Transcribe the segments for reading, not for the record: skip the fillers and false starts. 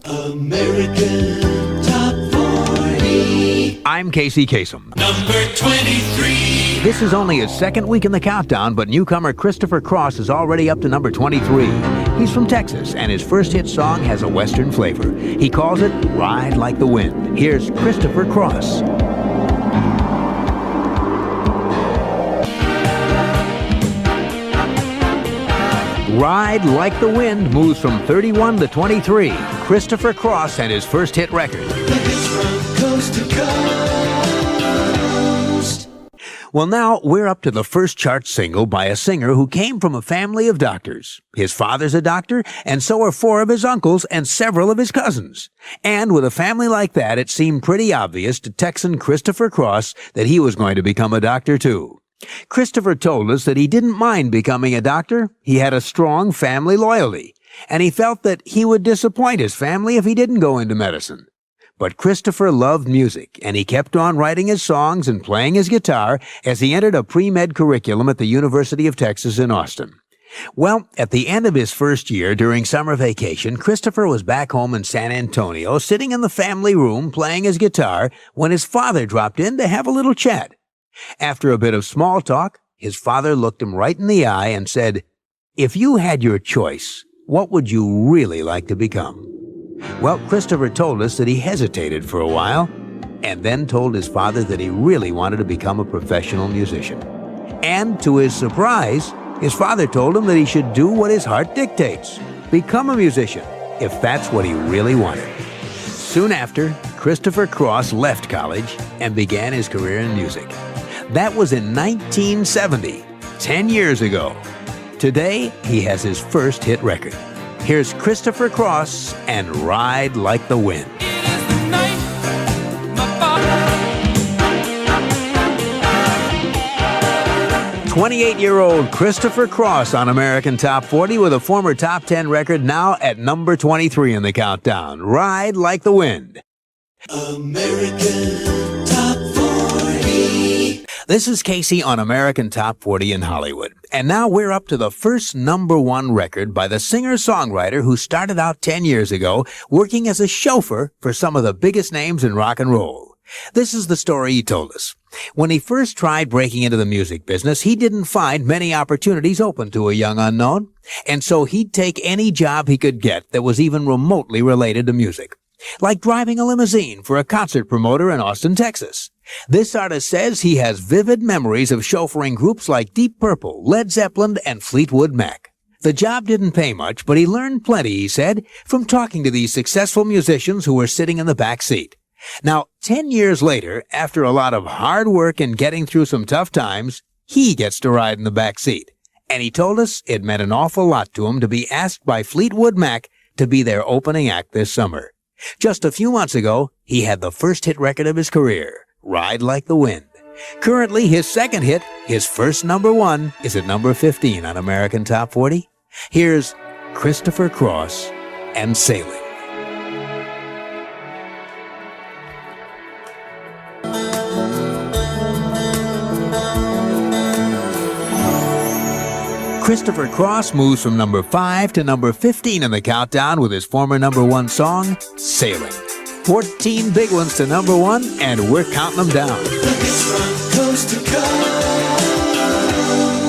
American Top 40. I'm Casey Kasem. Number 23. This is only his second week in the countdown, but newcomer Christopher Cross is already up to number 23. He's from Texas, and his first hit song has a Western flavor. He calls it Ride Like the Wind. Here's Christopher Cross. Ride Like the Wind moves from 31 to 23. Christopher Cross and his first hit record. It's from coast to coast. Well, now we're up to the first chart single by a singer who came from a family of doctors. His father's a doctor, and so are 4 of his uncles and several of his cousins. And with a family like that, it seemed pretty obvious to Texan Christopher Cross that he was going to become a doctor too. Christopher told us that he didn't mind becoming a doctor. He had a strong family loyalty, and he felt that he would disappoint his family if he didn't go into medicine. But Christopher loved music, and he kept on writing his songs and playing his guitar as he entered a pre-med curriculum at the University of Texas in Austin. Well, at the end of his first year during summer vacation, Christopher was back home in San Antonio, sitting in the family room playing his guitar, when his father dropped in to have a little chat. After a bit of small talk, his father looked him right in the eye and said, "If you had your choice, what would you really like to become?" Well, Christopher told us that he hesitated for a while and then told his father that he really wanted to become a professional musician. And to his surprise, his father told him that he should do what his heart dictates, become a musician, if that's what he really wanted. Soon after, Christopher Cross left college and began his career in music. That was in 1970, 10 years ago. Today, he has his first hit record. Here's Christopher Cross and Ride Like the Wind. 28-year-old Christopher Cross on American Top 40 with a former Top 10 record, now at number 23 in the countdown. Ride Like the Wind. American Top 40. This is Casey on American Top 40 in Hollywood. And now we're up to the first number 1 record by the singer-songwriter who started out 10 years ago working as a chauffeur for some of the biggest names in rock and roll. This is the story he told us. When he first tried breaking into the music business, he didn't find many opportunities open to a young unknown, and so he'd take any job he could get that was even remotely related to music, like driving a limousine for a concert promoter in Austin, Texas. This artist says he has vivid memories of chauffeuring groups like Deep Purple, Led Zeppelin, and Fleetwood Mac. The job didn't pay much, but he learned plenty, he said, from talking to these successful musicians who were sitting in the back seat. Now, 10 years later, after a lot of hard work and getting through some tough times, he gets to ride in the back seat. And he told us it meant an awful lot to him to be asked by Fleetwood Mac to be their opening act this summer. Just a few months ago, he had the first hit record of his career, Ride Like the Wind. Currently, his second hit, his first number 1, is at number 15 on American Top 40. Here's Christopher Cross and Sailing. Christopher Cross moves from number 5 to number 15 in the countdown with his former number 1 song, Sailing. 14 big ones to number 1, and we're counting them down. It's from coast to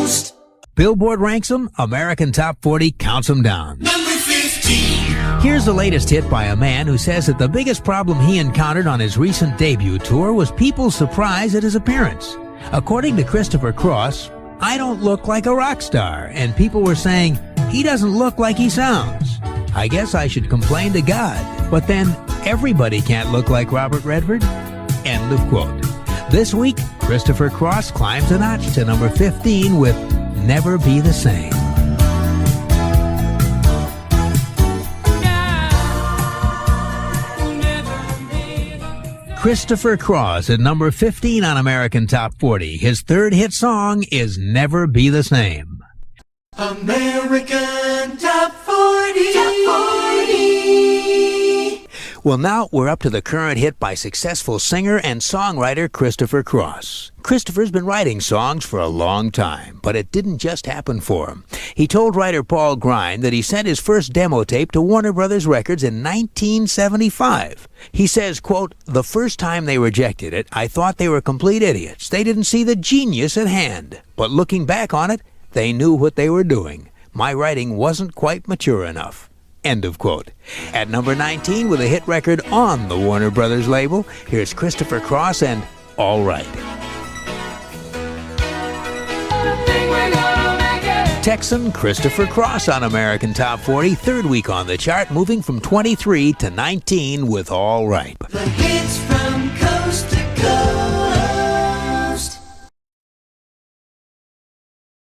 coast. Billboard ranks them, American Top 40 counts them down. Number 15. Here's the latest hit by a man who says that the biggest problem he encountered on his recent debut tour was people's surprise at his appearance. According to Christopher Cross, "I don't look like a rock star, and people were saying, he doesn't look like he sounds. I guess I should complain to God. But then, everybody can't look like Robert Redford." End of quote. This week, Christopher Cross climbs a notch to number 15 with Never Be the Same. Christopher Cross at number 15 on American Top 40. His third hit song is Never Be the Same. American Top 40. Top 40. Well, now we're up to the current hit by successful singer and songwriter Christopher Cross. Christopher's been writing songs for a long time, but it didn't just happen for him. He told writer Paul Grine that he sent his first demo tape to Warner Brothers Records in 1975. He says, quote, "The first time they rejected it, I thought they were complete idiots. They didn't see the genius at hand. But looking back on it, they knew what they were doing. My writing wasn't quite mature enough." End of quote. At number 19 with a hit record on the Warner Brothers label, here's Christopher Cross and All Right. Texan Christopher Cross on American Top 40, third week on the chart, moving from 23 to 19 with All Right. The hits from